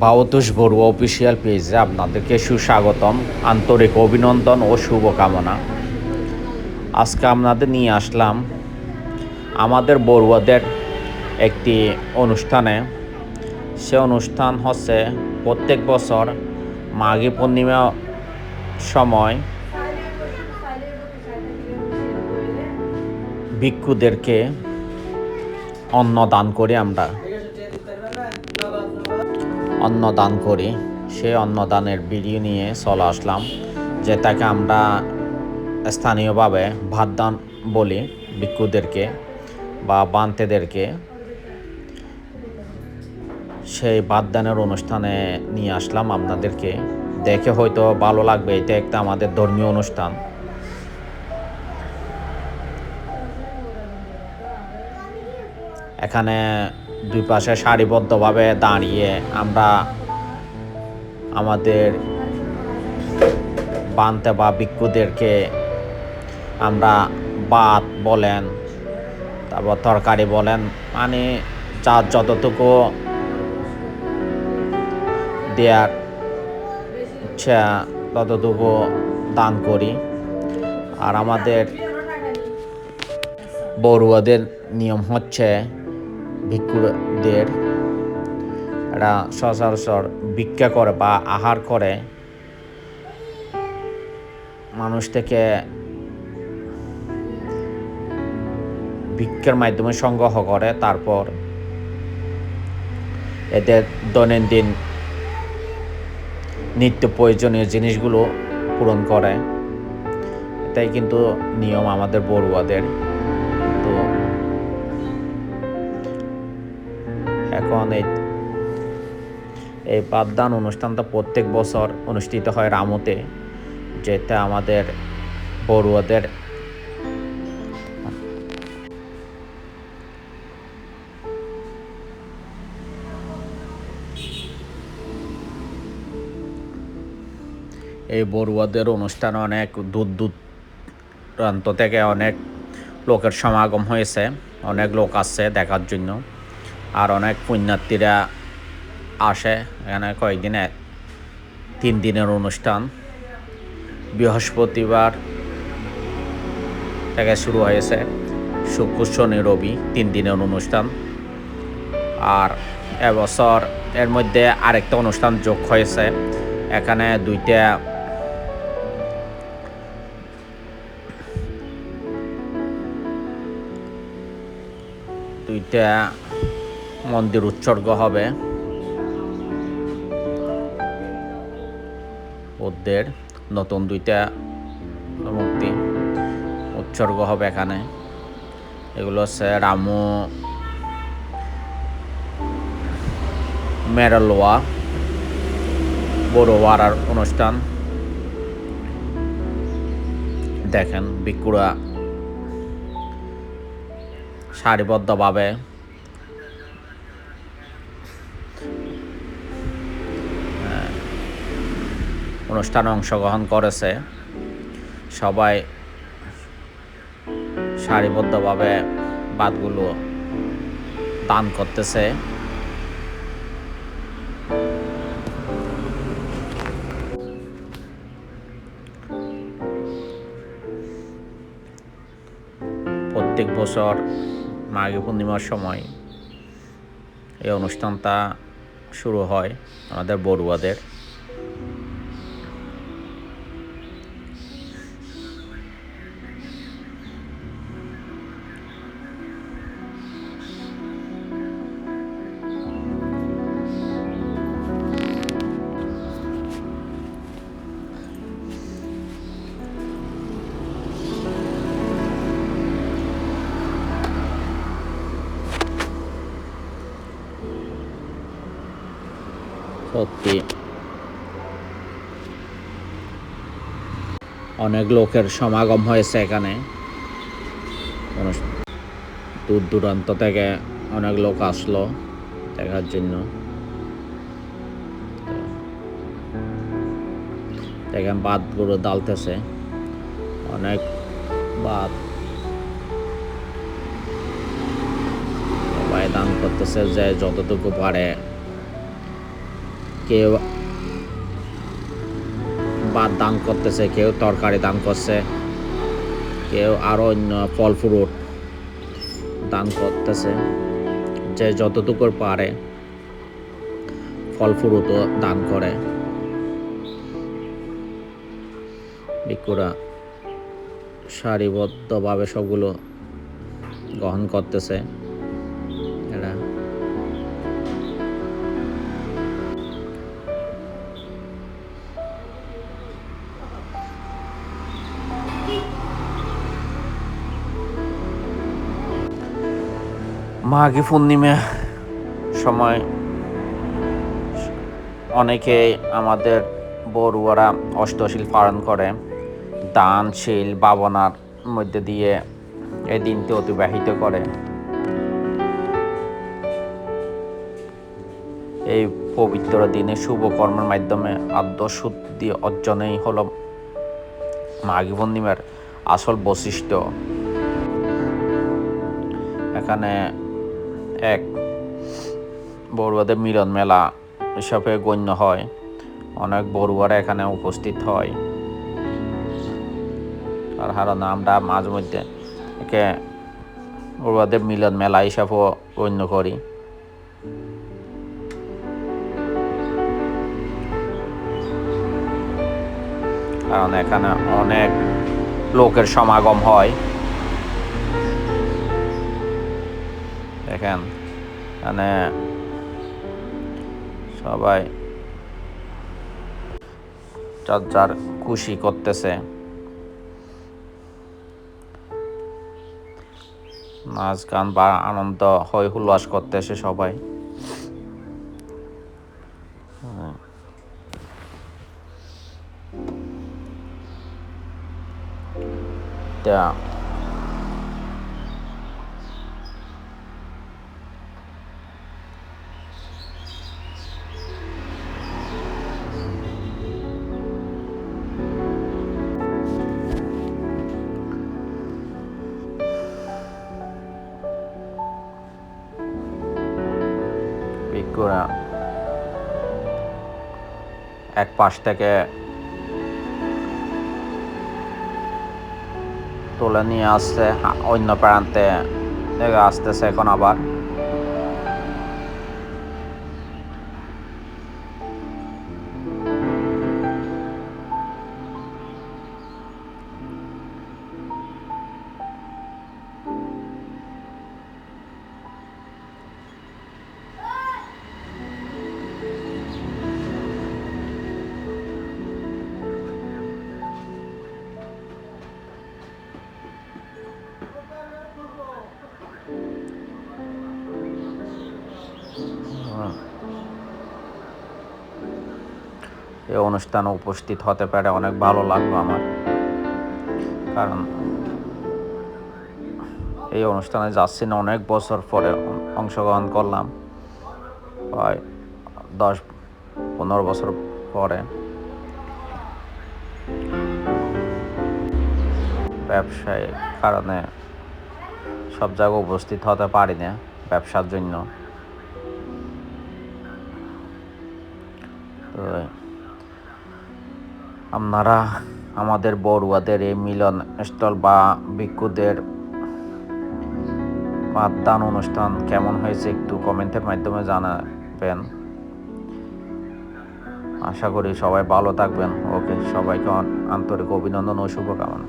Bhabatosh Barua official পেজে আপনাদেরকে সুস্বাগতম, আন্তরিক অভিনন্দন ও শুভকামনা। আজকে আপনাদের নিয়ে আসলাম আমাদের বড়ুয়াদের একটি অনুষ্ঠানে। সে অনুষ্ঠান হচ্ছে প্রত্যেক বছর মাঘী পূর্ণিমা সময় ভিক্ষুদেরকে অন্ন দান করি। আমরা অন্ন দান করি, সেই অন্নদানের ভিডিও নিয়ে চলে আসলাম, যেটাকে আমরা স্থানীয়ভাবে ভাত দান বলি ভিক্ষুদেরকে বা বান্তেদেরকে। সেই ভাত দানের অনুষ্ঠানে নিয়ে আসলাম আপনাদেরকে। দেখে হয়তো ভালো লাগবে, এটা একটা আমাদের ধর্মীয় অনুষ্ঠান। এখানে দুই পাশে সারিবদ্ধভাবে দাঁড়িয়ে আমরা আমাদের বান্তে বা ভিক্ষুদেরকে আমরা ভাত বলেন, তারপর তরকারি বলেন, মানে যার যতটুকু দেওয়ার ইচ্ছা ততটুকু দান করি। আর আমাদের বড়ুয়াদের নিয়ম হচ্ছে ভিক্ষুদের এরা সচরাচর ভিক্ষা করে বা আহার করে মানুষ থেকে ভিক্ষার মাধ্যমে সংগ্রহ করে, তারপর এদের দৈনন্দিন নিত্য প্রয়োজনীয় জিনিসগুলো পূরণ করে। এটাই কিন্তু নিয়ম আমাদের বড়ুয়াদের। তো এখন এই পাঠদান অনুষ্ঠানটা প্রত্যেক বছর অনুষ্ঠিত হয় রামুতে, যেটা আমাদের বড়ুয়াদের এই বড়ুয়াদের অনুষ্ঠানে অনেক দূর দূরান্ত থেকে অনেক লোকের সমাগম হয়েছে, অনেক লোক আসছে দেখার জন্য। আর অনেক পুণ্যার্থীরা আসে এখানে কয়েকদিনে। 3 দিনের অনুষ্ঠান, বৃহস্পতিবার থেকে শুরু হয়েছে, শুক্র শনি রবি 3 দিনের অনুষ্ঠান। আর এবছর এর মধ্যে আরেকটা অনুষ্ঠান যোগ হয়েছে। এখানে দুইটা মন্দির উৎসর্গ হবে, বুদ্ধের নতুন 2টা মূর্তি উৎসর্গ হবে এখানে। এগুলো হচ্ছে রামু মেরালোয়া বড়োয়ারার অনুষ্ঠান। দেখেন ভিক্ষুরা সারিবদ্ধভাবে অনুষ্ঠানে অংশগ্রহণ করেছে। সবাই সারিবদ্ধভাবে ভাতগুলো দান করতেছে। প্রত্যেক বছর মাঘী পূর্ণিমার সময় এই অনুষ্ঠানটা শুরু হয় আমাদের বড়ুয়াদের। সত্যি অনেক লোকের সমাগম হয়েছে এখানে। দূর দূরান্ত থেকে অনেক লোক আসলো দেখার জন্য। দেখেন ভাতগুলো ডালতেছে, অনেক ভাত সবাই দান করতেছে যে যতটুকু পারে। কেউ ভাত দান করতেছে, কেউ তরকারি দান করছে, কেউ আরও অন্য ফল ফ্রুট দান করতেছে। যে যতটুকু পারে ফল ফ্রুটও দান করে। ভিক্ষুরা সারিবদ্ধভাবে সবগুলো গ্রহণ করতেছে। এরা মাঘী পূর্ণিমা সময় অনেকে আমাদের বড়ুয়ারা অষ্টশীল পালন করে, দান শীল ভাবনার মধ্যে দিয়ে এই দিনটি অতিবাহিত করে। এই পবিত্র দিনে শুভ কর্মের মাধ্যমে আত্মশুদ্ধি অর্জনেই হল মাঘী পূর্ণিমার আসল বৈশিষ্ট্য। এখানে এক বড়ুয়াদের মিলন মেলা হিসাবে গণ্য হয়। অনেক বড়ুয়ারা এখানে উপস্থিত হয়। আর কারণে আমরা মাঝে মধ্যে একে বড়ুয়াদের মিলন মেলা হিসাবেও গণ্য করি। কারণ এখানে অনেক লোকের সমাগম হয়। দেখেন এখানে সবাই যার খুশি করতেছে, নাচ গান বা আনন্দ হই হুল্লাস করতেছে সবাই। ভিক্ষুরা এক পাশ থেকে তুলে নিয়ে আসছে, অন্য প্রান্তে আসতেছে এখন আবার। এই অনুষ্ঠানে উপস্থিত হতে পারে অনেক ভালো লাগলো আমার। কারণ এই অনুষ্ঠানে যাচ্ছি না, অনেক বছর পরে অংশগ্রহণ করলাম, প্রায় 10-15 বছর পরে। ব্যবসায়িক কারণে সব জায়গায় উপস্থিত হতে পারি না ব্যবসার জন্য। তো আপনারা আমাদের বড়ুয়াদের এই মিলন স্থল বা ভিক্ষুদের দান অনুষ্ঠান কেমন হয়েছে একটু কমেন্টের মাধ্যমে জানাবেন। আশা করি সবাই ভালো থাকবেন। ওকে, সবাইকে আন্তরিক অভিনন্দন ও শুভকামনা।